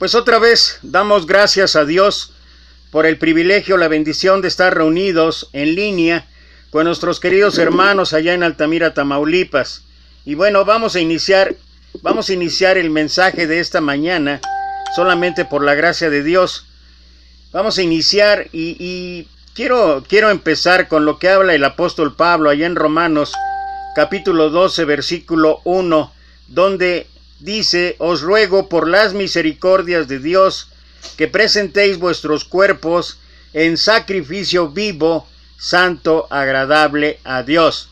Pues otra vez damos gracias a Dios por el privilegio, la bendición de estar reunidos en línea con nuestros queridos hermanos allá en Altamira, Tamaulipas. Y bueno, vamos a iniciar el mensaje de esta mañana, solamente por la gracia de Dios. Vamos a iniciar y quiero empezar con lo que habla el apóstol Pablo allá en Romanos, capítulo 12, versículo 1, donde dice: os ruego por las misericordias de Dios que presentéis vuestros cuerpos en sacrificio vivo, santo, agradable a Dios.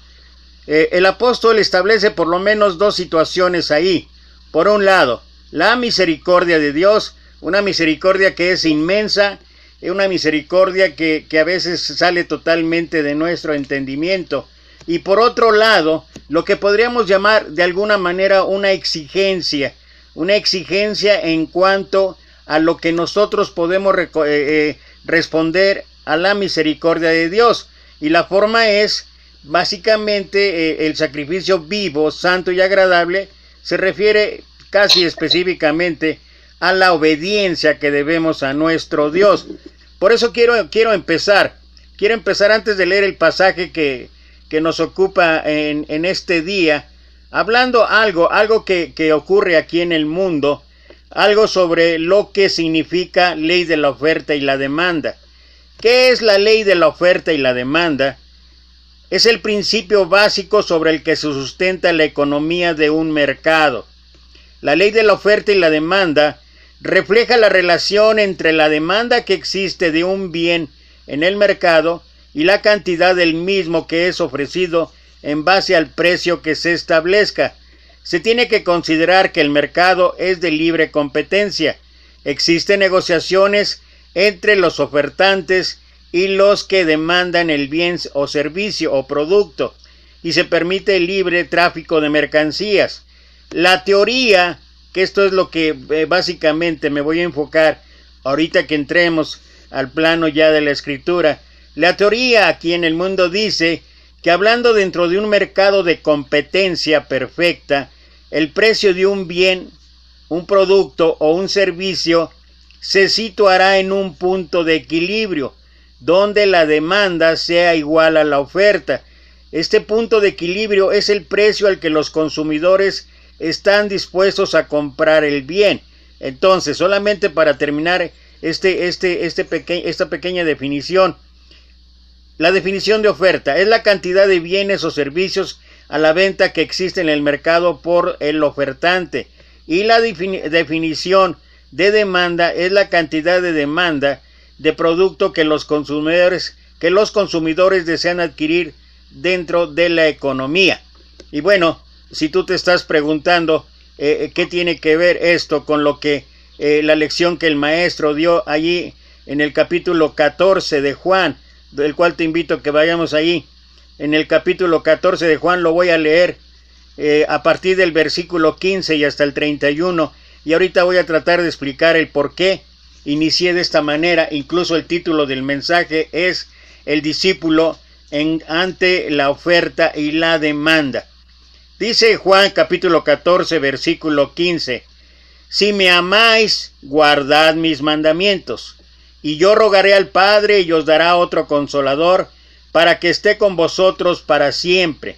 El apóstol establece por lo menos dos situaciones ahí. Por un lado, la misericordia de Dios, una misericordia que es inmensa, una misericordia que a veces sale totalmente de nuestro entendimiento. Y por otro lado, lo que podríamos llamar de alguna manera una exigencia en cuanto a lo que nosotros podemos responder a la misericordia de Dios. Y la forma es, básicamente, el sacrificio vivo, santo y agradable, se refiere casi específicamente a la obediencia que debemos a nuestro Dios. Por eso quiero empezar antes de leer el pasaje que nos ocupa en este día, hablando algo que ocurre aquí en el mundo, algo sobre lo que significa ley de la oferta y la demanda. ¿Qué es la ley de la oferta y la demanda? Es el principio básico sobre el que se sustenta la economía de un mercado. La ley de la oferta y la demanda refleja la relación entre la demanda que existe de un bien en el mercado y la cantidad del mismo que es ofrecido en base al precio que se establezca. Se tiene que considerar que el mercado es de libre competencia. Existen negociaciones entre los ofertantes y los que demandan el bien o servicio o producto, y se permite el libre tráfico de mercancías. La teoría, que esto es lo que básicamente me voy a enfocar ahorita que entremos al plano ya de la escritura. La teoría aquí en el mundo dice que, hablando dentro de un mercado de competencia perfecta, el precio de un bien, un producto o un servicio se situará en un punto de equilibrio, donde la demanda sea igual a la oferta. Este punto de equilibrio es el precio al que los consumidores están dispuestos a comprar el bien. Entonces, solamente para terminar esta pequeña definición, la definición de oferta es la cantidad de bienes o servicios a la venta que existe en el mercado por el ofertante, y la definición de demanda es la cantidad de demanda de producto que los consumidores desean adquirir dentro de la economía. Y bueno, si tú te estás preguntando qué tiene que ver esto con lo que la lección que el maestro dio allí en el capítulo 14 de Juan, del cual te invito a que vayamos ahí. En el capítulo 14 de Juan lo voy a leer a partir del versículo 15 y hasta el 31, y ahorita voy a tratar de explicar el por qué inicié de esta manera. Incluso el título del mensaje es El discípulo ante la oferta y la demanda. Dice Juan capítulo 14 versículo 15: si me amáis, guardad mis mandamientos, y yo rogaré al Padre y os dará otro consolador, para que esté con vosotros para siempre,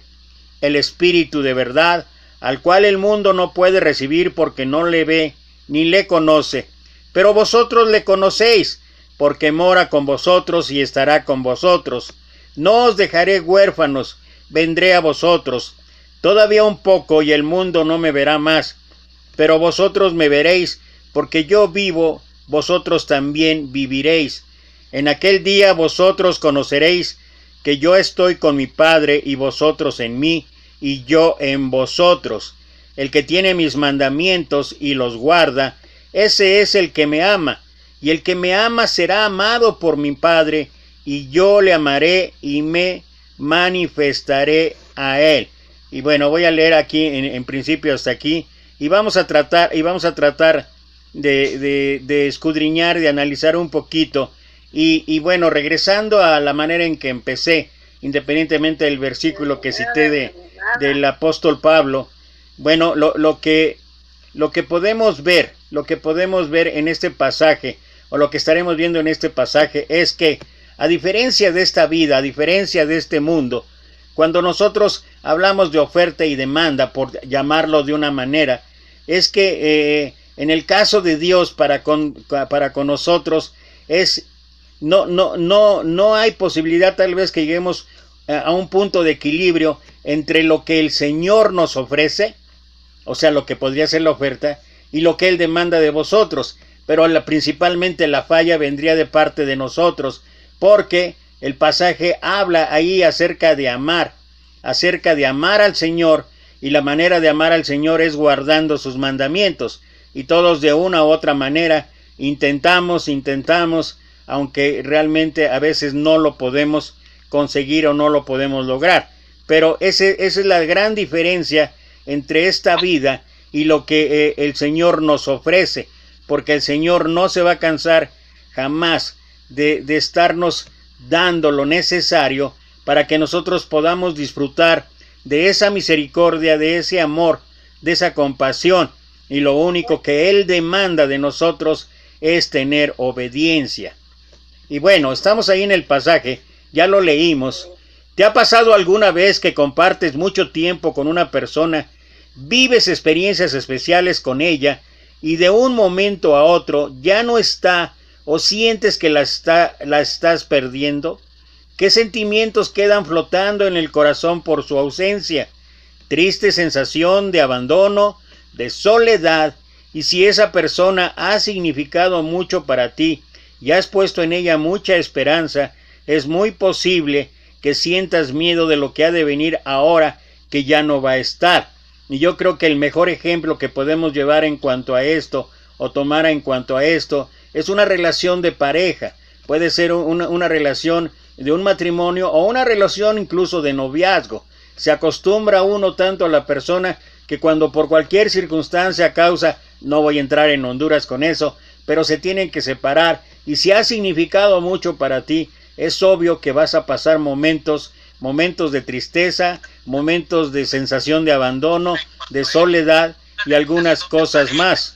el Espíritu de verdad, al cual el mundo no puede recibir porque no le ve ni le conoce, pero vosotros le conocéis, porque mora con vosotros y estará con vosotros. No os dejaré huérfanos, vendré a vosotros. Todavía un poco y el mundo no me verá más, pero vosotros me veréis, porque yo vivo, vosotros también viviréis. En aquel día vosotros conoceréis que yo estoy con mi Padre, y vosotros en mí, y yo en vosotros. El que tiene mis mandamientos y los guarda, ese es el que me ama, y el que me ama será amado por mi Padre, y yo le amaré y me manifestaré a él. Y bueno, voy a leer aquí en principio hasta aquí, y vamos a tratar de escudriñar, de analizar un poquito. Y bueno, regresando a la manera en que empecé, independientemente del versículo que cité del apóstol Pablo, bueno, lo que podemos ver lo que podemos ver en este pasaje, o lo que estaremos viendo en este pasaje, es que a diferencia de esta vida, a diferencia de este mundo, cuando nosotros hablamos de oferta y demanda, por llamarlo de una manera, es que en el caso de Dios para con nosotros no hay posibilidad tal vez que lleguemos a un punto de equilibrio entre lo que el Señor nos ofrece, o sea, lo que podría ser la oferta, y lo que Él demanda de vosotros. Pero principalmente la falla vendría de parte de nosotros, porque el pasaje habla ahí acerca de amar al Señor, y la manera de amar al Señor es guardando sus mandamientos, y todos de una u otra manera intentamos, aunque realmente a veces no lo podemos conseguir o no lo podemos lograr. Pero esa es la gran diferencia entre esta vida y lo que el Señor nos ofrece, porque el Señor no se va a cansar jamás de estarnos dando lo necesario para que nosotros podamos disfrutar de esa misericordia, de ese amor, de esa compasión, y lo único que Él demanda de nosotros es tener obediencia. Y bueno, estamos ahí en el pasaje, ya lo leímos. ¿Te ha pasado alguna vez que compartes mucho tiempo con una persona, vives experiencias especiales con ella, y de un momento a otro ya no está, o sientes que la estás perdiendo? ¿Qué sentimientos quedan flotando en el corazón por su ausencia? Triste sensación de abandono, de soledad, y si esa persona ha significado mucho para ti y has puesto en ella mucha esperanza, es muy posible que sientas miedo de lo que ha de venir ahora que ya no va a estar. Y yo creo que el mejor ejemplo que podemos llevar en cuanto a esto, o tomar en cuanto a esto, es una relación de pareja. Puede ser una relación de un matrimonio o una relación incluso de noviazgo. Se acostumbra uno tanto a la persona que cuando por cualquier circunstancia, causa, no voy a entrar en Honduras con eso, pero se tienen que separar, y si ha significado mucho para ti, es obvio que vas a pasar momentos de tristeza, momentos de sensación de abandono, de soledad y algunas cosas más.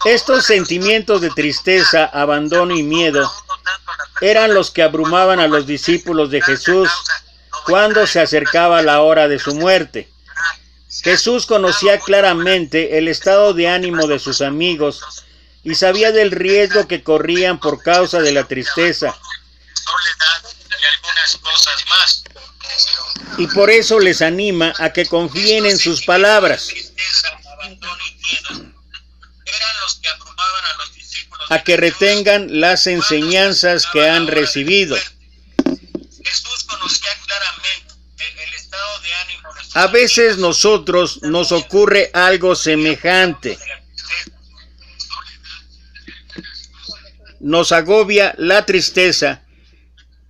Estos sentimientos de tristeza, abandono y miedo eran los que abrumaban a los discípulos de Jesús cuando se acercaba la hora de su muerte. Jesús conocía claramente el estado de ánimo de sus amigos y sabía del riesgo que corrían por causa de la tristeza. Y por eso les anima a que confíen en sus palabras, a que retengan las enseñanzas que han recibido. A veces nosotros nos ocurre algo semejante. Nos agobia la tristeza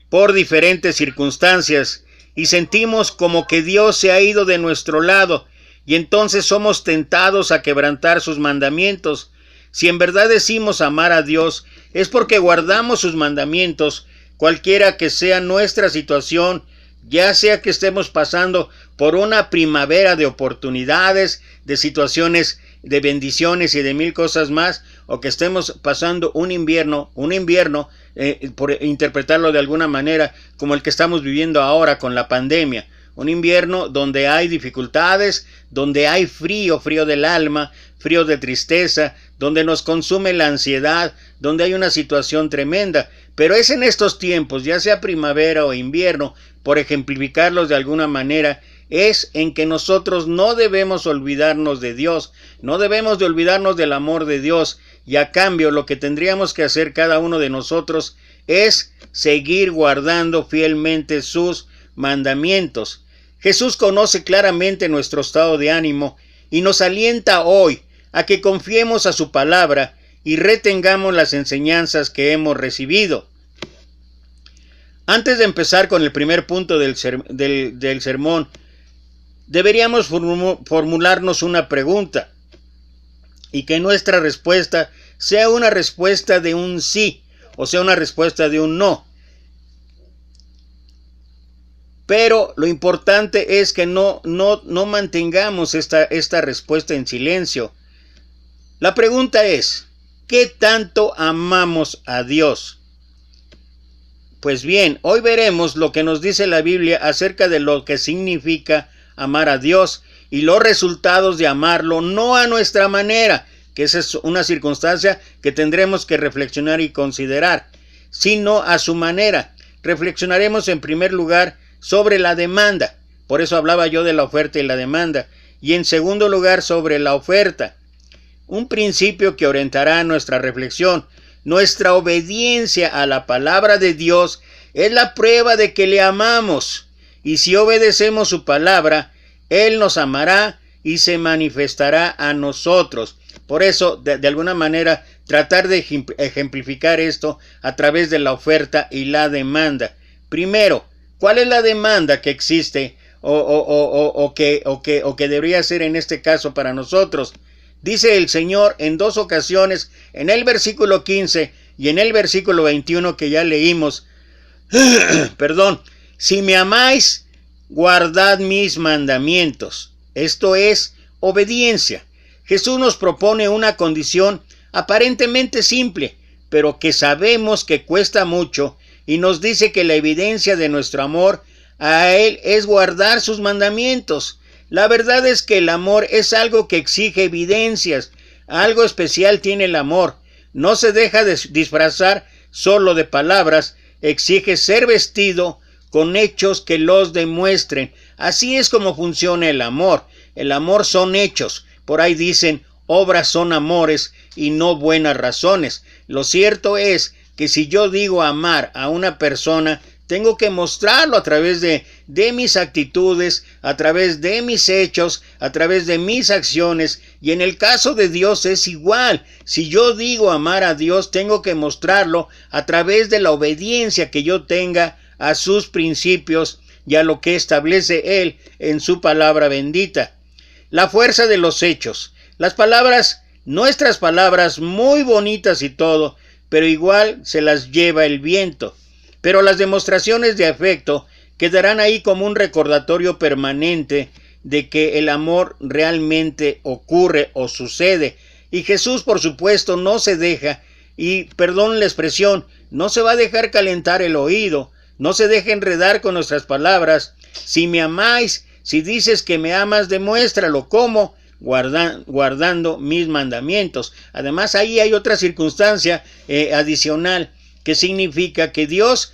por diferentes circunstancias y sentimos como que Dios se ha ido de nuestro lado, y entonces somos tentados a quebrantar sus mandamientos. Si en verdad decimos amar a Dios, es porque guardamos sus mandamientos, cualquiera que sea nuestra situación, ya sea que estemos pasando por una primavera de oportunidades, de situaciones, de bendiciones y de mil cosas más, o que estemos pasando un invierno, por interpretarlo de alguna manera, como el que estamos viviendo ahora con la pandemia. Un invierno donde hay dificultades, donde hay frío del alma, frío de tristeza, donde nos consume la ansiedad, donde hay una situación tremenda. Pero es en estos tiempos, ya sea primavera o invierno, por ejemplificarlos de alguna manera, es en que nosotros no debemos olvidarnos de Dios, no debemos de olvidarnos del amor de Dios, y a cambio lo que tendríamos que hacer cada uno de nosotros es seguir guardando fielmente sus mandamientos. Jesús conoce claramente nuestro estado de ánimo y nos alienta hoy a que confiemos a su palabra y retengamos las enseñanzas que hemos recibido. Antes de empezar con el primer punto del sermón, deberíamos formularnos una pregunta, y que nuestra respuesta sea una respuesta de un sí, o sea una respuesta de un no. Pero lo importante es que no mantengamos esta respuesta en silencio. La pregunta es, ¿qué tanto amamos a Dios? Pues bien, hoy veremos lo que nos dice la Biblia acerca de lo que significa amar a Dios y los resultados de amarlo no a nuestra manera, que esa es una circunstancia que tendremos que reflexionar y considerar, sino a su manera. Reflexionaremos en primer lugar sobre la demanda, por eso hablaba yo de la oferta y la demanda, y en segundo lugar sobre la oferta. Un principio que orientará nuestra reflexión. Nuestra obediencia a la palabra de Dios es la prueba de que le amamos, y si obedecemos su palabra, Él nos amará y se manifestará a nosotros. Por eso, de alguna manera, tratar de ejemplificar esto a través de la oferta y la demanda. Primero, ¿cuál es la demanda que existe o que debería ser en este caso para nosotros? Dice el Señor en dos ocasiones, en el versículo 15 y en el versículo 21 que ya leímos, perdón, si me amáis, guardad mis mandamientos. Esto es obediencia. Jesús nos propone una condición aparentemente simple, pero que sabemos que cuesta mucho, y nos dice que la evidencia de nuestro amor a Él es guardar sus mandamientos. La verdad es que el amor es algo que exige evidencias. Algo especial tiene el amor. No se deja disfrazar solo de palabras, exige ser vestido con hechos que los demuestren. Así es como funciona el amor. El amor son hechos. Por ahí dicen, obras son amores y no buenas razones. Lo cierto es que si yo digo amar a una persona, tengo que mostrarlo a través de mis actitudes, a través de mis hechos, a través de mis acciones. Y en el caso de Dios es igual. Si yo digo amar a Dios, tengo que mostrarlo a través de la obediencia que yo tenga a sus principios y a lo que establece Él en su palabra bendita. La fuerza de los hechos. Las palabras, nuestras palabras muy bonitas y todo, pero igual se las lleva el viento. Pero las demostraciones de afecto quedarán ahí como un recordatorio permanente de que el amor realmente ocurre o sucede. Y Jesús, por supuesto, no se deja, y perdón la expresión, no se va a dejar calentar el oído, no se deja enredar con nuestras palabras. Si me amáis, si dices que me amas, demuéstralo. ¿Cómo? Guardando mis mandamientos. Además, ahí hay otra circunstancia adicional, que significa que Dios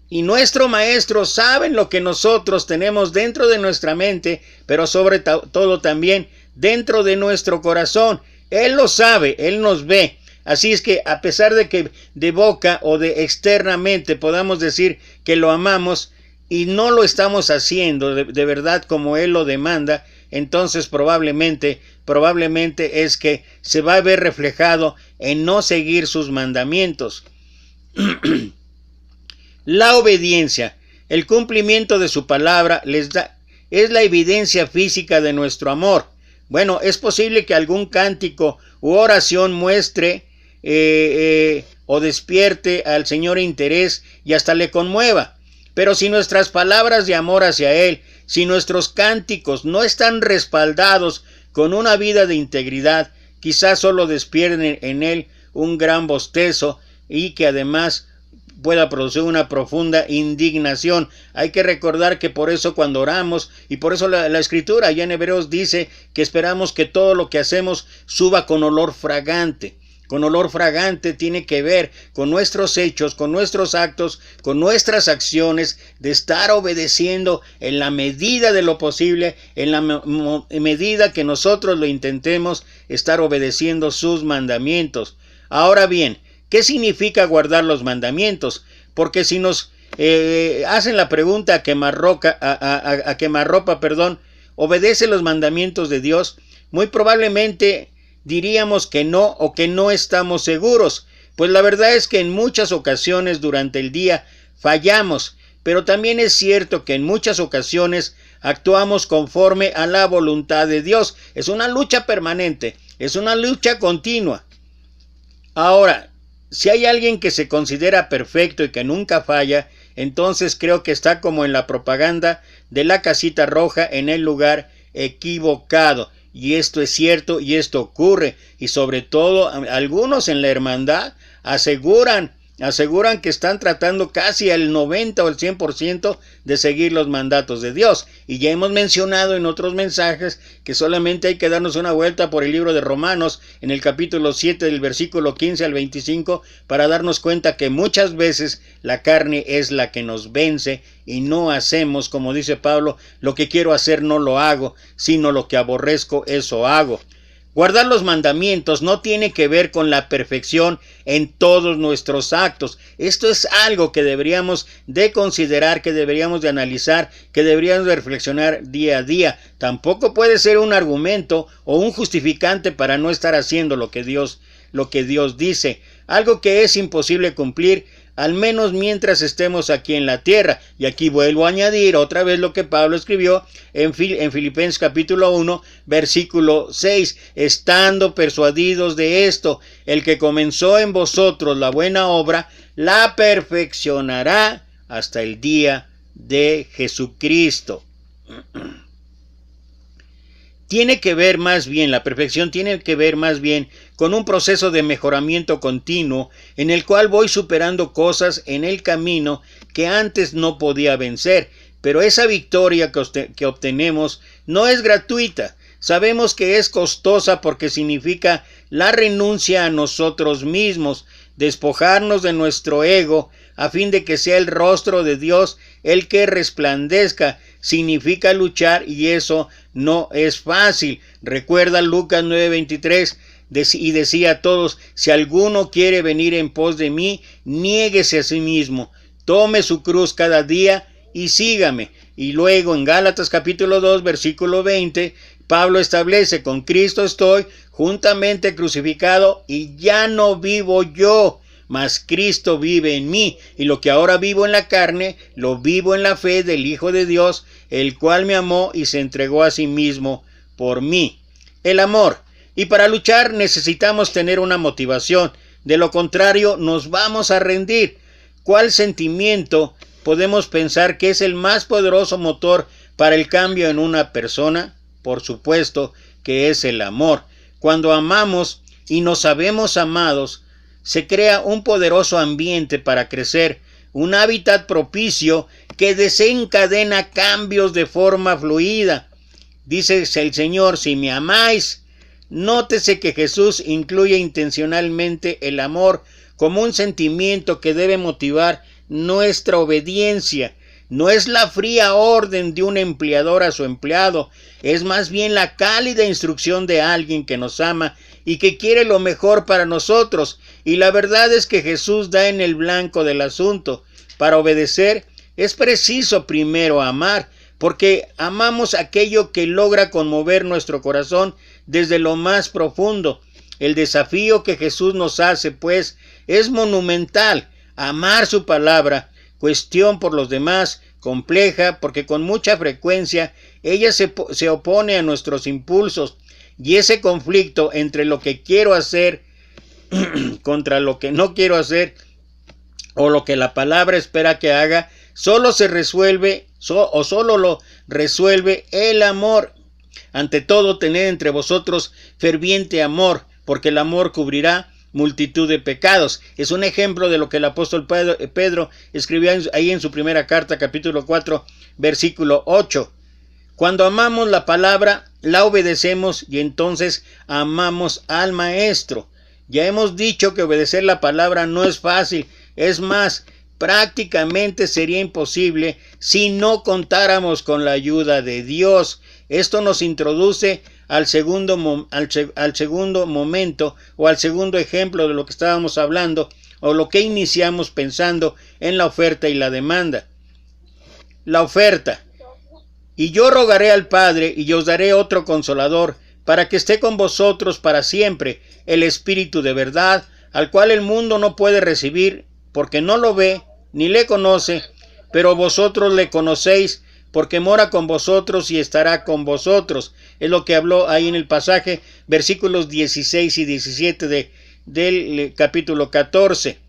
y nuestro Maestro saben lo que nosotros tenemos dentro de nuestra mente, pero sobre todo también dentro de nuestro corazón. Él lo sabe, Él nos ve. Así es que a pesar de que de boca o de externamente podamos decir que lo amamos y no lo estamos haciendo de verdad como Él lo demanda, entonces probablemente es que se va a ver reflejado en no seguir sus mandamientos. La obediencia, el cumplimiento de su palabra es la evidencia física de nuestro amor. Bueno, es posible que algún cántico u oración muestre o despierte al Señor interés y hasta le conmueva. Pero si nuestras palabras de amor hacia Él, si nuestros cánticos no están respaldados con una vida de integridad, quizás solo despierten en Él un gran bostezo y que además pueda producir una profunda indignación. Hay que recordar que por eso cuando oramos, y por eso la Escritura allá en Hebreos dice que esperamos que todo lo que hacemos suba con olor fragante. Con olor fragante tiene que ver con nuestros hechos, con nuestros actos, con nuestras acciones, de estar obedeciendo en la medida de lo posible, en la medida que nosotros lo intentemos, estar obedeciendo sus mandamientos. Ahora bien, ¿qué significa guardar los mandamientos? Porque si nos hacen la pregunta a quemarropa, ¿obedece los mandamientos de Dios? Muy probablemente diríamos que no o que no estamos seguros, pues la verdad es que en muchas ocasiones durante el día fallamos, pero también es cierto que en muchas ocasiones actuamos conforme a la voluntad de Dios. Es una lucha permanente, es una lucha continua. Ahora, si hay alguien que se considera perfecto y que nunca falla, entonces creo que está como en la propaganda de la casita roja en el lugar equivocado. Y esto es cierto y esto ocurre. Y sobre todo algunos en la hermandad aseguran que están tratando casi al 90 o el 100% de seguir los mandatos de Dios. Y ya hemos mencionado en otros mensajes que solamente hay que darnos una vuelta por el libro de Romanos en el capítulo 7 del versículo 15 al 25 para darnos cuenta que muchas veces la carne es la que nos vence y no hacemos, como dice Pablo, lo que quiero hacer no lo hago, sino lo que aborrezco eso hago. Guardar los mandamientos no tiene que ver con la perfección en todos nuestros actos. Esto es algo que deberíamos de considerar, que deberíamos de analizar, que deberíamos de reflexionar día a día. Tampoco puede ser un argumento o un justificante para no estar haciendo lo que Dios dice. Algo que es imposible cumplir, al menos mientras estemos aquí en la tierra. Y aquí vuelvo a añadir otra vez lo que Pablo escribió en Filipenses capítulo 1, versículo 6. Estando persuadidos de esto, el que comenzó en vosotros la buena obra, la perfeccionará hasta el día de Jesucristo. La perfección tiene que ver más bien con un proceso de mejoramiento continuo en el cual voy superando cosas en el camino que antes no podía vencer. Pero esa victoria que obtenemos no es gratuita. Sabemos que es costosa porque significa la renuncia a nosotros mismos, despojarnos de nuestro ego a fin de que sea el rostro de Dios el que resplandezca. Significa luchar y eso no es fácil. Recuerda Lucas 9:23 y decía a todos: si alguno quiere venir en pos de mí, niéguese a sí mismo, tome su cruz cada día y sígame. Y luego en Gálatas capítulo 2 versículo 20 Pablo establece: con Cristo estoy juntamente crucificado y ya no vivo yo, mas Cristo vive en mí, y lo que ahora vivo en la carne, lo vivo en la fe del Hijo de Dios, el cual me amó y se entregó a sí mismo por mí. El amor. Y para luchar necesitamos tener una motivación, de lo contrario nos vamos a rendir. ¿Cuál sentimiento podemos pensar que es el más poderoso motor para el cambio en una persona? Por supuesto que es el amor. Cuando amamos y nos sabemos amados, se crea un poderoso ambiente para crecer, un hábitat propicio que desencadena cambios de forma fluida. Dice el Señor: si me amáis. Nótese que Jesús incluye intencionalmente el amor como un sentimiento que debe motivar nuestra obediencia. No es la fría orden de un empleador a su empleado, es más bien la cálida instrucción de alguien que nos ama y que quiere lo mejor para nosotros. Y la verdad es que Jesús da en el blanco del asunto. Para obedecer es preciso primero amar, porque amamos aquello que logra conmover nuestro corazón desde lo más profundo. El desafío que Jesús nos hace, pues, es monumental. Amar su palabra, cuestión por los demás, compleja, porque con mucha frecuencia ella se opone a nuestros impulsos, y ese conflicto entre lo que quiero hacer contra lo que no quiero hacer, o lo que la palabra espera que haga, solo se resuelve solo lo resuelve el amor. Ante todo, tened entre vosotros ferviente amor, porque el amor cubrirá multitud de pecados. Es un ejemplo de lo que el apóstol Pedro escribió ahí en su primera carta, capítulo 4, versículo 8. Cuando amamos la palabra, la obedecemos y entonces amamos al Maestro. Ya hemos dicho que obedecer la palabra no es fácil, es más, prácticamente sería imposible si no contáramos con la ayuda de Dios. Esto nos introduce al segundo momento o al segundo ejemplo de lo que estábamos hablando, o lo que iniciamos pensando en la oferta y la demanda. La oferta. Y yo rogaré al Padre y os daré otro consolador para que esté con vosotros para siempre, el Espíritu de verdad, al cual el mundo no puede recibir porque no lo ve ni le conoce, pero vosotros le conocéis porque mora con vosotros y estará con vosotros. Es lo que habló ahí en el pasaje, versículos 16 y 17 del capítulo 14.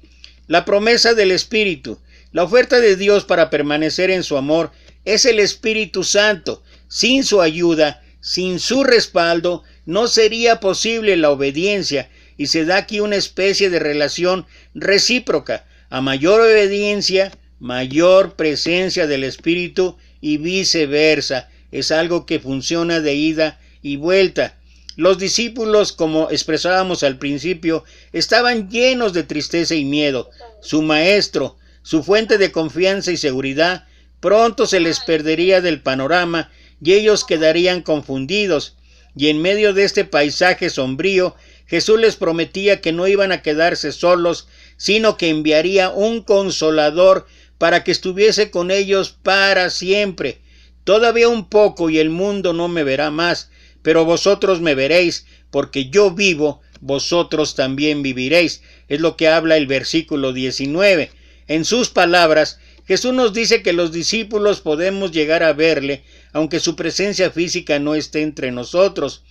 La promesa del Espíritu. La oferta de Dios para permanecer en su amor es el Espíritu Santo. Sin su ayuda, sin su respaldo, no sería posible la obediencia, y se da aquí una especie de relación recíproca. A mayor obediencia, mayor presencia del Espíritu y viceversa. Es algo que funciona de ida y vuelta. Los discípulos, como expresábamos al principio, estaban llenos de tristeza y miedo. Su maestro, su fuente de confianza y seguridad, pronto se les perdería del panorama y ellos quedarían confundidos. Y en medio de este paisaje sombrío, Jesús les prometía que no iban a quedarse solos, sino que enviaría un consolador para que estuviese con ellos para siempre. Todavía un poco y el mundo no me verá más, pero vosotros me veréis, porque yo vivo, vosotros también viviréis. Es lo que habla el versículo 19. En sus palabras, Jesús nos dice que los discípulos podemos llegar a verle, aunque su presencia física no esté entre nosotros.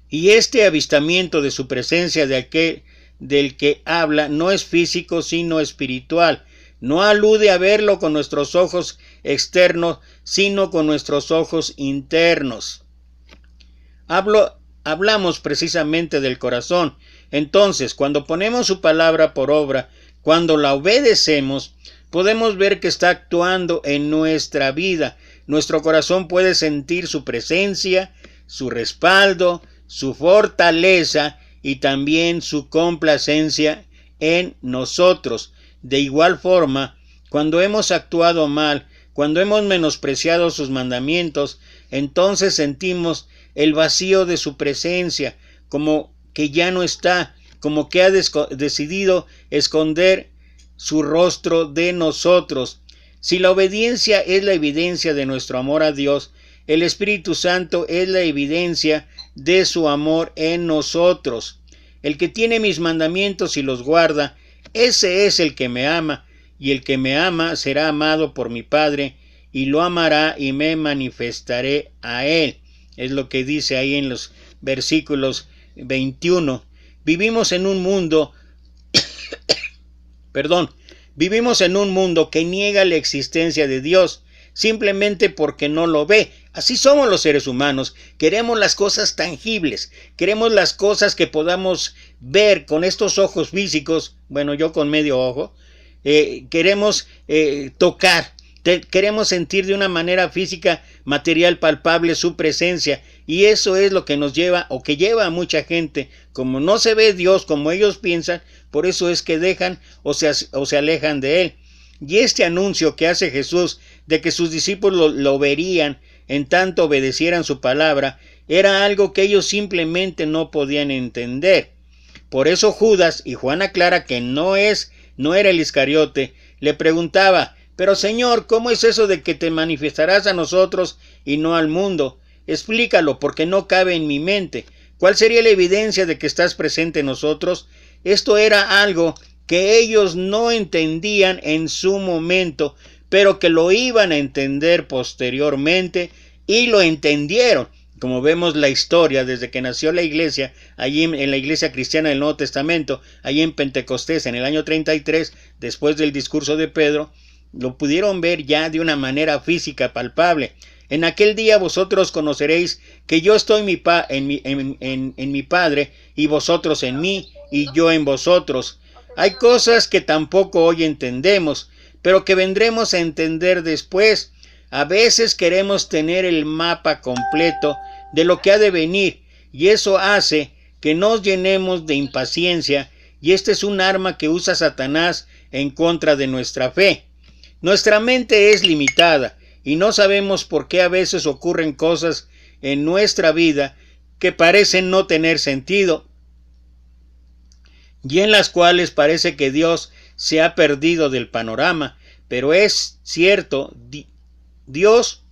Y este avistamiento de su presencia del que habla no es físico, sino espiritual. No alude a verlo con nuestros ojos externos, sino con nuestros ojos internos. Hablamos precisamente del corazón. Entonces, cuando ponemos su palabra por obra, cuando la obedecemos, podemos ver que está actuando en nuestra vida. Nuestro corazón puede sentir su presencia, su respaldo, su fortaleza y también su complacencia en nosotros. De igual forma, cuando hemos actuado mal, cuando hemos menospreciado sus mandamientos, entonces sentimos el vacío de su presencia, como que ya no está, como que ha decidido esconder su rostro de nosotros. Si la obediencia es la evidencia de nuestro amor a Dios, el Espíritu Santo es la evidencia de su amor en nosotros. El que tiene mis mandamientos y los guarda, ese es el que me ama, y el que me ama será amado por mi Padre, y lo amará y me manifestaré a él. Es lo que dice ahí en los versículos 21. Vivimos en un mundo vivimos en un mundo que niega la existencia de Dios, simplemente porque no lo ve. Así somos los seres humanos. Queremos las cosas tangibles, queremos las cosas que podamos ver con estos ojos físicos, bueno, yo con medio ojo, queremos tocar, queremos sentir de una manera física, material, palpable su presencia, y eso es lo que nos lleva, o que lleva a mucha gente, como no se ve Dios como ellos piensan, por eso es que dejan o se alejan de Él. Y este anuncio que hace Jesús de que sus discípulos lo verían en tanto obedecieran su palabra, era algo que ellos simplemente no podían entender. Por eso Judas, y Juan aclara que no era el Iscariote, le preguntaba: pero Señor, ¿cómo es eso de que te manifestarás a nosotros y no al mundo? Explícalo, porque no cabe en mi mente. ¿Cuál sería la evidencia de que estás presente en nosotros? Esto era algo que ellos no entendían en su momento, pero que lo iban a entender posteriormente, y lo entendieron. Como vemos la historia desde que nació la iglesia, allí en la iglesia cristiana del Nuevo Testamento, allí en Pentecostés, en el año 33, después del discurso de Pedro, lo pudieron ver ya de una manera física, palpable. En aquel día vosotros conoceréis que yo estoy en mi Padre, y vosotros en mí, y yo en vosotros. Hay cosas que tampoco hoy entendemos, pero que vendremos a entender después. A veces queremos tener el mapa completo de lo que ha de venir, y eso hace que nos llenemos de impaciencia, y este es un arma que usa Satanás en contra de nuestra fe. Nuestra mente es limitada, y no sabemos por qué a veces ocurren cosas en nuestra vida que parecen no tener sentido, y en las cuales parece que Dios se ha perdido del panorama. Pero es cierto, Dios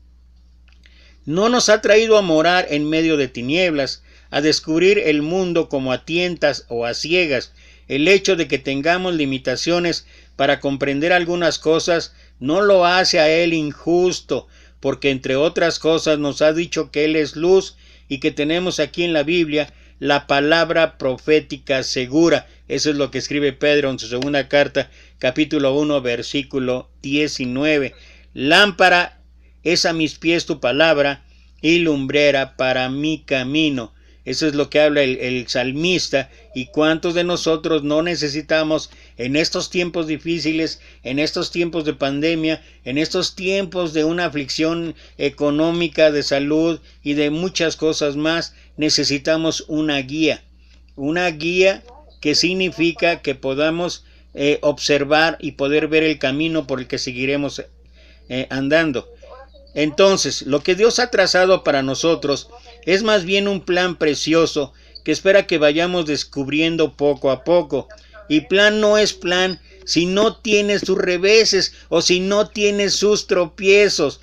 no nos ha traído a morar en medio de tinieblas, a descubrir el mundo como a tientas o a ciegas. El hecho de que tengamos limitaciones para comprender algunas cosas no lo hace a Él injusto, porque entre otras cosas nos ha dicho que Él es luz, y que tenemos aquí en la Biblia la palabra profética segura. Eso es lo que escribe Pedro en su segunda carta, capítulo 1, versículo 19. Lámpara es a mis pies tu palabra y lumbrera para mi camino. Eso es lo que habla el salmista. ¿Y cuántos de nosotros no necesitamos en estos tiempos difíciles, en estos tiempos de pandemia, en estos tiempos de una aflicción económica, de salud y de muchas cosas más? Necesitamos una guía que significa que podamos observar y poder ver el camino por el que seguiremos andando. Entonces, lo que Dios ha trazado para nosotros es más bien un plan precioso que espera que vayamos descubriendo poco a poco. Y plan no es plan si no tiene sus reveses o si no tiene sus tropiezos.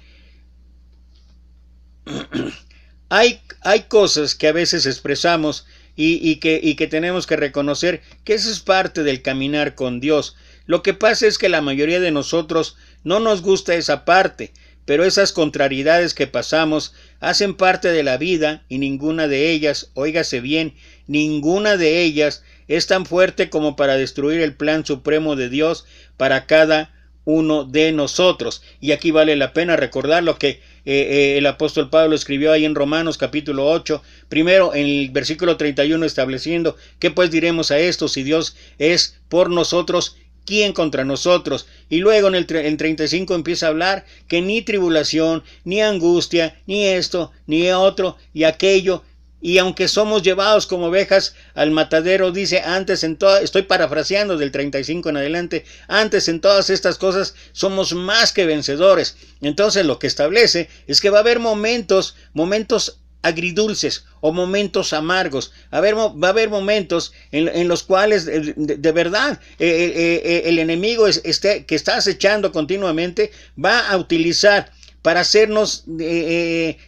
Hay cosas que a veces expresamos y que tenemos que reconocer que eso es parte del caminar con Dios. Lo que pasa es que la mayoría de nosotros no nos gusta esa parte, pero esas contrariedades que pasamos hacen parte de la vida y ninguna de ellas, óigase bien, ninguna de ellas es tan fuerte como para destruir el plan supremo de Dios para cada uno de nosotros. Y aquí vale la pena recordar lo que el apóstol Pablo escribió ahí en Romanos capítulo 8, primero en el versículo 31, estableciendo: ¿qué pues diremos a esto? Si Dios es por nosotros, ¿quién contra nosotros? Y luego en 35 empieza a hablar que ni tribulación, ni angustia, ni esto, ni otro, y aquello. Y aunque somos llevados como ovejas al matadero, dice, antes en todas, estoy parafraseando del 35 en adelante, antes en todas estas cosas somos más que vencedores. Entonces lo que establece es que va a haber momentos agridulces o momentos amargos. Va a haber momentos en los cuales de verdad el enemigo que está acechando continuamente va a utilizar para hacernos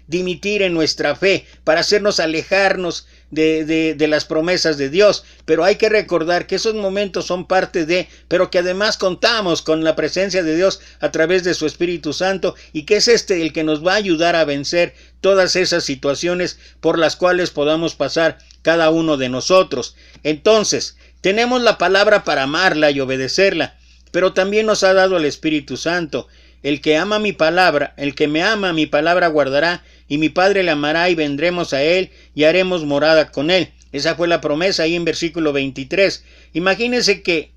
dimitir en nuestra fe, para hacernos alejarnos de las promesas de Dios. Pero hay que recordar que esos momentos son parte de, pero que además contamos con la presencia de Dios a través de su Espíritu Santo, y que es el que nos va a ayudar a vencer todas esas situaciones por las cuales podamos pasar cada uno de nosotros. Entonces, tenemos la palabra para amarla y obedecerla, pero también nos ha dado el Espíritu Santo. El que ama mi palabra, el que me ama mi palabra guardará, y mi Padre le amará, y vendremos a él y haremos morada con él. Esa fue la promesa ahí en versículo 23. Imagínense que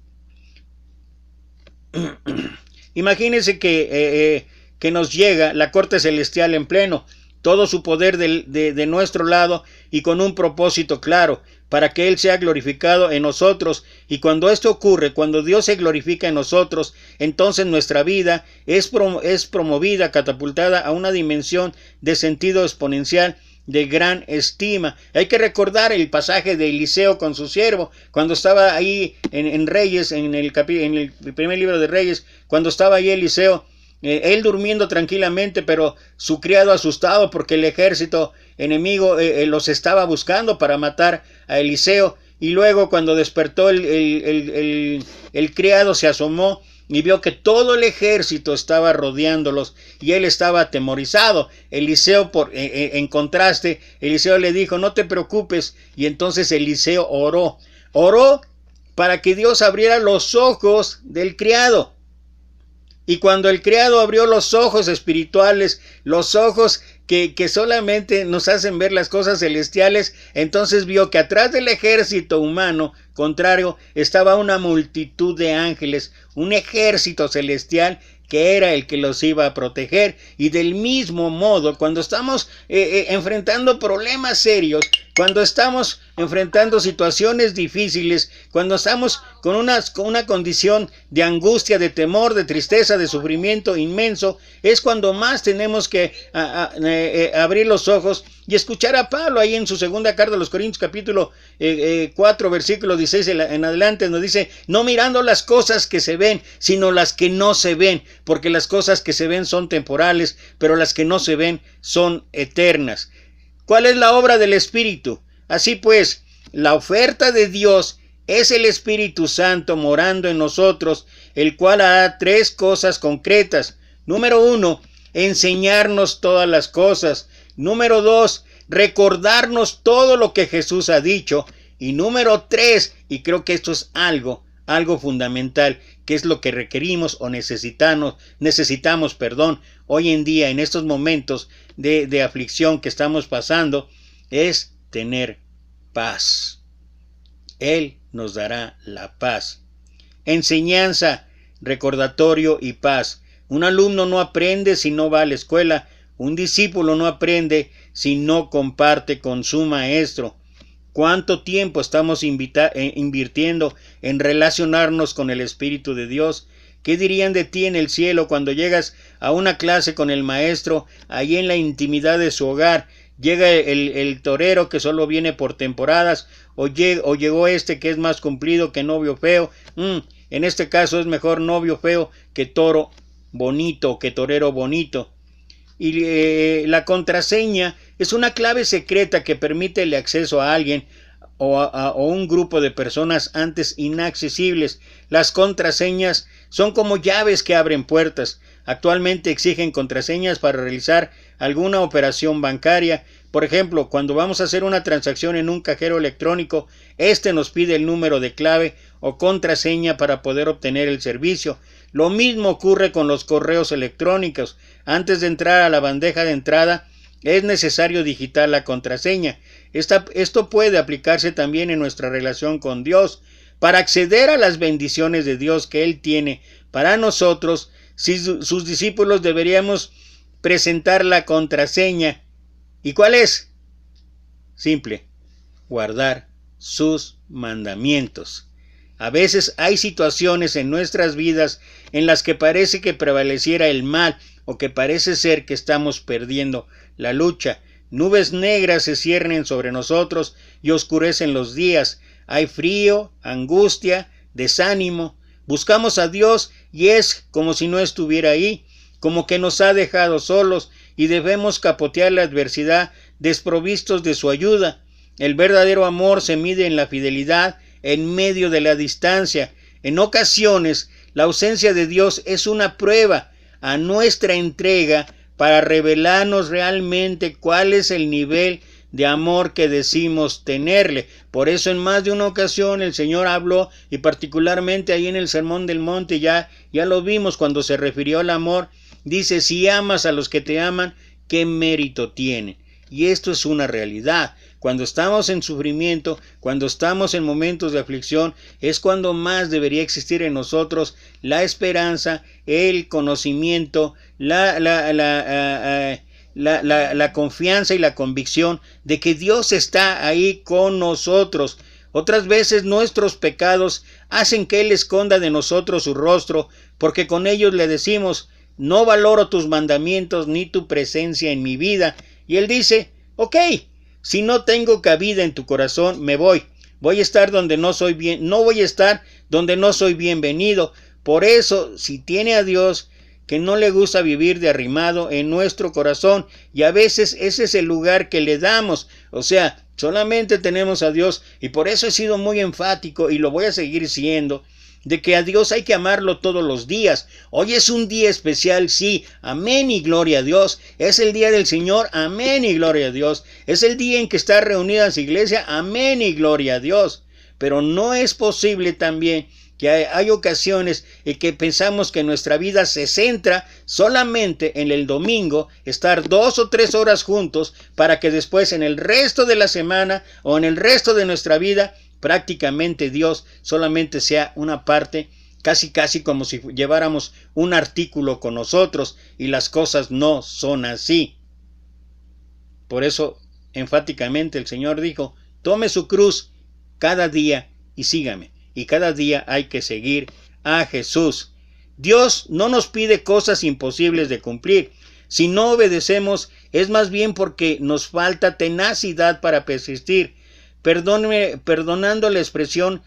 nos llega la corte celestial en pleno, todo su poder de nuestro lado y con un propósito claro, para que Él sea glorificado en nosotros. Y cuando esto ocurre, cuando Dios se glorifica en nosotros, entonces nuestra vida es promovida, catapultada a una dimensión de sentido exponencial de gran estima. Hay que recordar el pasaje de Eliseo con su siervo, cuando estaba ahí en Reyes, en el primer libro de Reyes, cuando estaba ahí Eliseo, él durmiendo tranquilamente, pero su criado asustado porque el ejército enemigo los estaba buscando para matar a Eliseo. Y luego cuando despertó el criado, se asomó y vio que todo el ejército estaba rodeándolos y él estaba atemorizado. Eliseo, en contraste, Eliseo le dijo: no te preocupes. Y entonces Eliseo oró para que Dios abriera los ojos del criado. Y cuando el criado abrió los ojos espirituales, los ojos que solamente nos hacen ver las cosas celestiales, entonces vio que atrás del ejército humano contrario estaba una multitud de ángeles, un ejército celestial que era el que los iba a proteger. Y del mismo modo, cuando estamos enfrentando problemas serios, cuando estamos enfrentando situaciones difíciles, cuando estamos con una condición de angustia, de temor, de tristeza, de sufrimiento inmenso, es cuando más tenemos que abrir los ojos y escuchar a Pablo ahí en su segunda carta a los Corintios, capítulo 4, versículo 16 en adelante, nos dice: no mirando las cosas que se ven, sino las que no se ven, porque las cosas que se ven son temporales, pero las que no se ven son eternas. ¿Cuál es la obra del Espíritu? Así pues, la oferta de Dios es el Espíritu Santo morando en nosotros, el cual hará tres cosas concretas. Número 1, enseñarnos todas las cosas. Número 2, recordarnos todo lo que Jesús ha dicho. Y número 3, y creo que esto es algo fundamental, que es lo que requerimos o necesitamos, hoy en día, en estos momentos de aflicción que estamos pasando, es tener paz. Él nos dará la paz. Enseñanza, recordatorio y paz. Un alumno no aprende si no va a la escuela. Un discípulo no aprende si no comparte con su maestro. ¿Cuánto tiempo estamos invirtiendo en relacionarnos con el Espíritu de Dios? ¿Qué dirían de ti en el cielo cuando llegas a una clase con el maestro, ahí en la intimidad de su hogar? Llega el torero que solo viene por temporadas, o llegó este que es más cumplido que novio feo. En este caso es mejor novio feo que toro bonito, que torero bonito. Y la contraseña es una clave secreta que permite el acceso a alguien o un grupo de personas antes inaccesibles. Las contraseñas son como llaves que abren puertas. Actualmente exigen contraseñas para realizar alguna operación bancaria. Por ejemplo, cuando vamos a hacer una transacción en un cajero electrónico, este nos pide el número de clave o contraseña para poder obtener el servicio. Lo mismo ocurre con los correos electrónicos. Antes de entrar a la bandeja de entrada, es necesario digitar la contraseña. Esto puede aplicarse también en nuestra relación con Dios. Para acceder a las bendiciones de Dios que Él tiene para nosotros, sus discípulos deberíamos presentar la contraseña. ¿Y cuál es? Simple: guardar sus mandamientos. A veces hay situaciones en nuestras vidas en las que parece que prevaleciera el mal o que parece ser que estamos perdiendo la lucha. Nubes negras se ciernen sobre nosotros y oscurecen los días. Hay frío, angustia, desánimo. Buscamos a Dios y es como si no estuviera ahí, como que nos ha dejado solos y debemos capotear la adversidad desprovistos de su ayuda. El verdadero amor se mide en la fidelidad en medio de la distancia. En ocasiones, la ausencia de Dios es una prueba a nuestra entrega para revelarnos realmente cuál es el nivel de amor que decimos tenerle. Por eso en más de una ocasión el Señor habló, y particularmente ahí en el Sermón del Monte ya lo vimos cuando se refirió al amor. Dice: si amas a los que te aman, ¿qué mérito tienen? Y esto es una realidad. Cuando estamos en sufrimiento, cuando estamos en momentos de aflicción, es cuando más debería existir en nosotros la esperanza, el conocimiento, la confianza y la convicción de que Dios está ahí con nosotros. Otras veces nuestros pecados hacen que Él esconda de nosotros su rostro, porque con ellos le decimos: no valoro tus mandamientos ni tu presencia en mi vida. Y Él dice: ok, si no tengo cabida en tu corazón, me voy. Voy a estar donde no soy bien, no voy a estar donde no soy bienvenido. Por eso, si tiene a Dios, que no le gusta vivir de arrimado en nuestro corazón, y a veces ese es el lugar que le damos. O sea, solamente tenemos a Dios, y por eso he sido muy enfático y lo voy a seguir siendo, de que a Dios hay que amarlo todos los días. Hoy es un día especial, sí, amén y gloria a Dios. Es el día del Señor, amén y gloria a Dios. Es el día en que está reunida su iglesia, amén y gloria a Dios. Pero no es posible también que hay ocasiones en que pensamos que nuestra vida se centra solamente en el domingo, estar 2 o 3 horas juntos, para que después en el resto de la semana o en el resto de nuestra vida prácticamente Dios solamente sea una parte, casi como si lleváramos un artículo con nosotros, y las cosas no son así. Por eso enfáticamente el Señor dijo: tome su cruz cada día y sígame. Y cada día hay que seguir a Jesús. Dios no nos pide cosas imposibles de cumplir. Si no obedecemos, es más bien porque nos falta tenacidad para persistir. Perdonando la expresión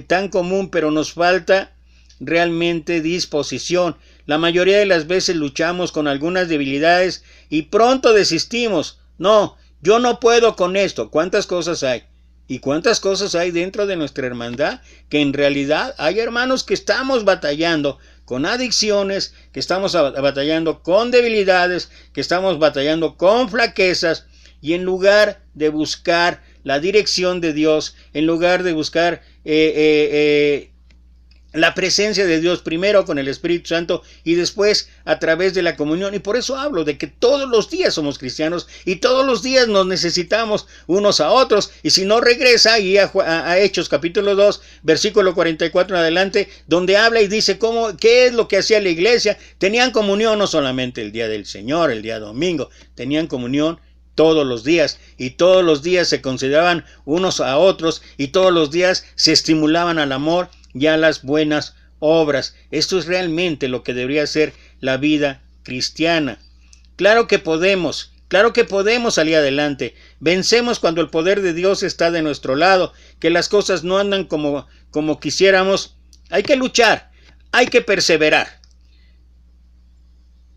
tan común, pero nos falta realmente disposición. La mayoría de las veces luchamos con algunas debilidades y pronto desistimos. No, yo no puedo con esto. ¿Cuántas cosas hay? ¿Y cuántas cosas hay dentro de nuestra hermandad? Que en realidad hay hermanos que estamos batallando con adicciones, que estamos batallando con debilidades, que estamos batallando con flaquezas, y en lugar de buscar la dirección de Dios, en lugar de buscar la presencia de Dios primero con el Espíritu Santo y después a través de la comunión. Y por eso hablo de que todos los días somos cristianos y todos los días nos necesitamos unos a otros. Y si no, regresa ahí a Hechos capítulo 2, versículo 44 en adelante, donde habla y dice qué es lo que hacía la iglesia. Tenían comunión no solamente el día del Señor, el día domingo, tenían comunión todos los días, y todos los días se consideraban unos a otros, y todos los días se estimulaban al amor y a las buenas obras. Esto es realmente lo que debería ser la vida cristiana. Claro que podemos salir adelante. Vencemos cuando el poder de Dios está de nuestro lado, que las cosas no andan como quisiéramos. Hay que luchar, hay que perseverar.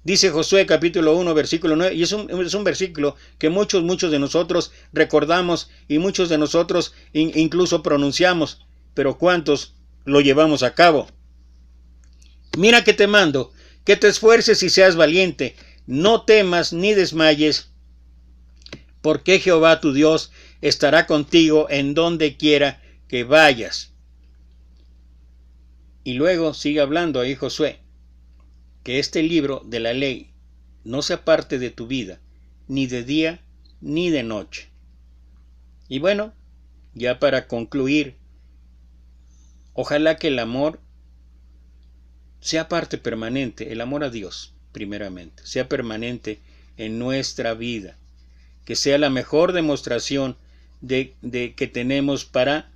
Dice Josué capítulo 1 versículo 9, y es un versículo que muchos de nosotros recordamos y muchos de nosotros incluso pronunciamos, pero ¿cuántos lo llevamos a cabo? Mira que te mando, que te esfuerces y seas valiente, no temas ni desmayes, porque Jehová tu Dios estará contigo en donde quiera que vayas. Y luego sigue hablando ahí Josué, que este libro de la ley no se aparte de tu vida, ni de día ni de noche. Y bueno, ya para concluir, ojalá que el amor sea parte permanente, el amor a Dios primeramente, sea permanente en nuestra vida, que sea la mejor demostración de que tenemos para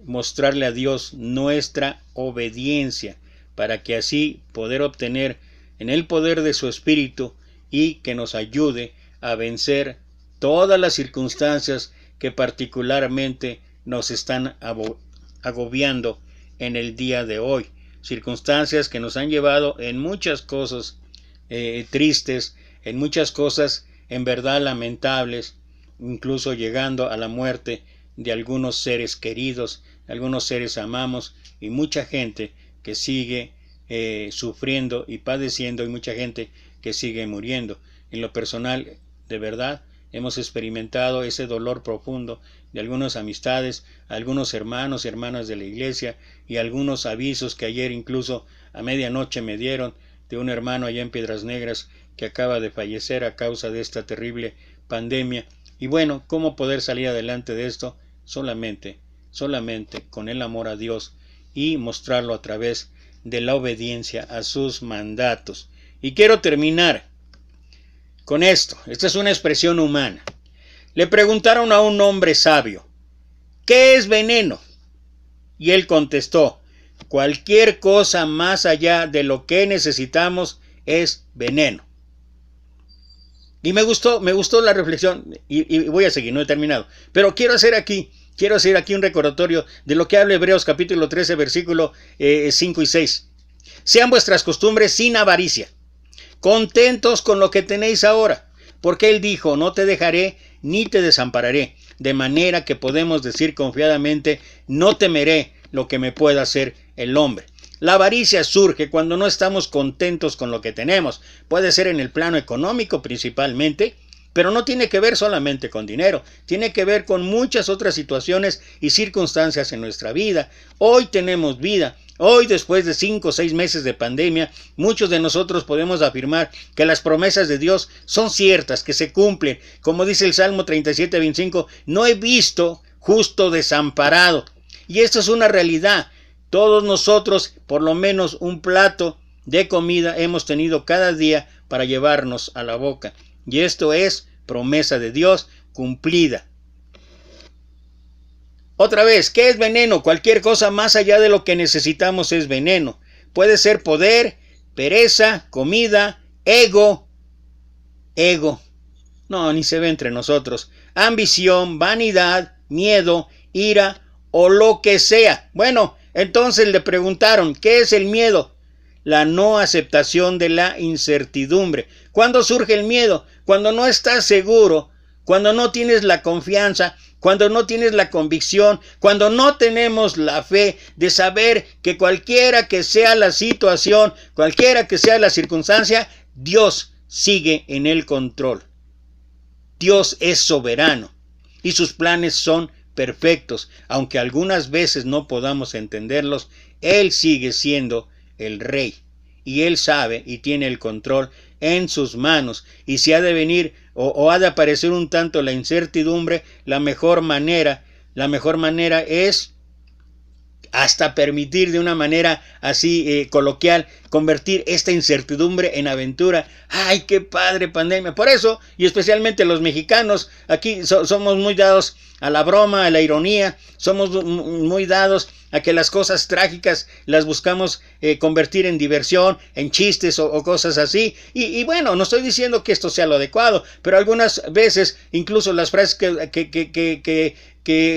mostrarle a Dios nuestra obediencia, para que así poder obtener en el poder de su Espíritu y que nos ayude a vencer todas las circunstancias que particularmente nos están agobiando en el día de hoy. Circunstancias que nos han llevado en muchas cosas tristes, en muchas cosas en verdad lamentables, incluso llegando a la muerte de algunos seres queridos, algunos seres amados y mucha gente que sigue sufriendo y padeciendo y mucha gente que sigue muriendo. En lo personal, de verdad, hemos experimentado ese dolor profundo de algunas amistades, algunos hermanos y hermanas de la iglesia y algunos avisos que ayer incluso a medianoche me dieron de un hermano allá en Piedras Negras que acaba de fallecer a causa de esta terrible pandemia. Y bueno, ¿cómo poder salir adelante de esto? Solamente con el amor a Dios y mostrarlo a través de la obediencia a sus mandatos. Y quiero terminar con esto. Esta es una expresión humana. Le preguntaron a un hombre sabio, ¿qué es veneno? Y él contestó, cualquier cosa más allá de lo que necesitamos es veneno. Y me gustó la reflexión y voy a seguir, no he terminado. Pero quiero hacer aquí un recordatorio de lo que habla Hebreos capítulo 13, versículo 5 y 6. Sean vuestras costumbres sin avaricia, contentos con lo que tenéis ahora, porque él dijo, no te dejaré ni te desampararé, de manera que podemos decir confiadamente, no temeré lo que me pueda hacer el hombre. La avaricia surge cuando no estamos contentos con lo que tenemos. Puede ser en el plano económico principalmente, pero no tiene que ver solamente con dinero, tiene que ver con muchas otras situaciones y circunstancias en nuestra vida. Hoy tenemos vida. Hoy, después de 5 o 6 meses de pandemia, muchos de nosotros podemos afirmar que las promesas de Dios son ciertas, que se cumplen. Como dice el Salmo 37:25, no he visto justo desamparado. Y esto es una realidad. Todos nosotros, por lo menos un plato de comida hemos tenido cada día para llevarnos a la boca. Y esto es promesa de Dios cumplida. Otra vez, ¿qué es veneno? Cualquier cosa más allá de lo que necesitamos es veneno. Puede ser poder, pereza, comida, ego. No, ni se ve entre nosotros. Ambición, vanidad, miedo, ira o lo que sea. Bueno, entonces le preguntaron, ¿qué es el miedo? La no aceptación de la incertidumbre. ¿Cuándo surge el miedo? Cuando no estás seguro, cuando no tienes la confianza, cuando no tienes la convicción, cuando no tenemos la fe de saber que cualquiera que sea la situación, cualquiera que sea la circunstancia, Dios sigue en el control. Dios es soberano. y sus planes son perfectos. Aunque algunas veces no podamos entenderlos, Él sigue siendo el Rey. Y Él sabe y tiene el control en sus manos. Y si ha de venir o ha de aparecer un tanto la incertidumbre, la mejor manera es hasta permitir de una manera así coloquial, convertir esta incertidumbre en aventura. ¡Ay, qué padre pandemia! Por eso, y especialmente los mexicanos, aquí somos muy dados a la broma, a la ironía, somos muy dados a que las cosas trágicas las buscamos convertir en diversión, en chistes o cosas así. Y bueno, no estoy diciendo que esto sea lo adecuado, pero algunas veces, incluso las frases que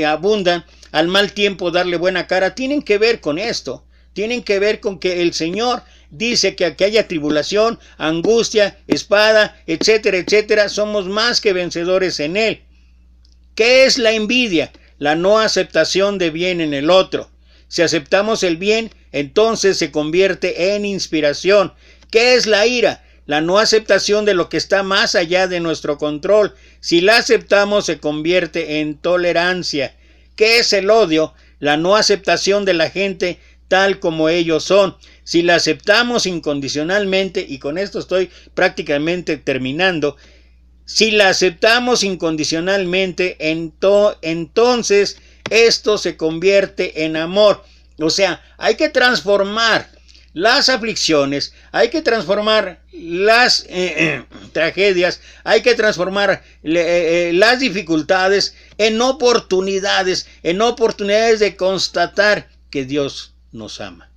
abundan, al mal tiempo darle buena cara, tienen que ver con esto. Tienen que ver con que el Señor dice que haya tribulación, angustia, espada, etcétera, etcétera. Somos más que vencedores en Él. ¿Qué es la envidia? La no aceptación de bien en el otro. Si aceptamos el bien, entonces se convierte en inspiración. ¿Qué es la ira? La no aceptación de lo que está más allá de nuestro control. Si la aceptamos, se convierte en tolerancia. ¿Qué es el odio? La no aceptación de la gente tal como ellos son. Si la aceptamos incondicionalmente, y con esto estoy prácticamente terminando, si la aceptamos incondicionalmente, entonces esto se convierte en amor. O sea, hay que transformar las aflicciones, hay que transformar las tragedias, hay que transformar las dificultades en oportunidades de constatar que Dios nos ama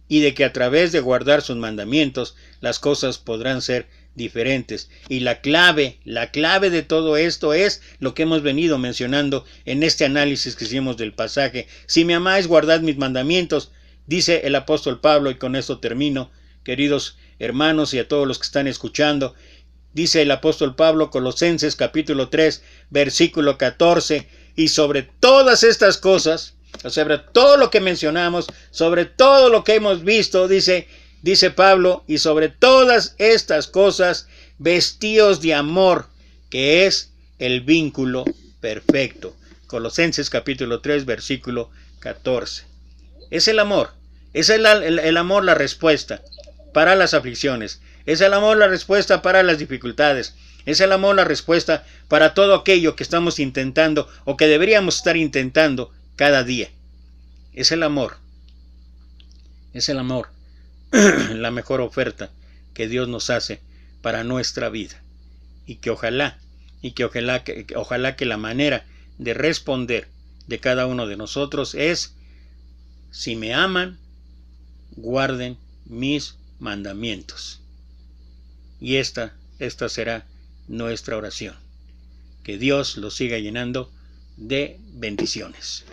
y de que a través de guardar sus mandamientos las cosas podrán ser diferentes. Y la clave de todo esto es lo que hemos venido mencionando en este análisis que hicimos del pasaje. Si me amáis, guardad mis mandamientos, dice el apóstol Pablo, y con esto termino, queridos hermanos y a todos los que están escuchando. Dice el apóstol Pablo, Colosenses capítulo 3, versículo 14, y sobre todas estas cosas, sobre todo lo que mencionamos, sobre todo lo que hemos visto, dice Pablo, y sobre todas estas cosas, vestíos de amor, que es el vínculo perfecto. Colosenses capítulo 3, versículo 14. Es el amor. Es el amor la respuesta para las aflicciones. Es el amor la respuesta para las dificultades. Es el amor la respuesta para todo aquello que estamos intentando o que deberíamos estar intentando cada día. Es el amor. Es el amor la mejor oferta que Dios nos hace para nuestra vida. Y que ojalá que la manera de responder de cada uno de nosotros es: si me aman, guarden mis mandamientos. Y esta será nuestra oración. Que Dios los siga llenando de bendiciones.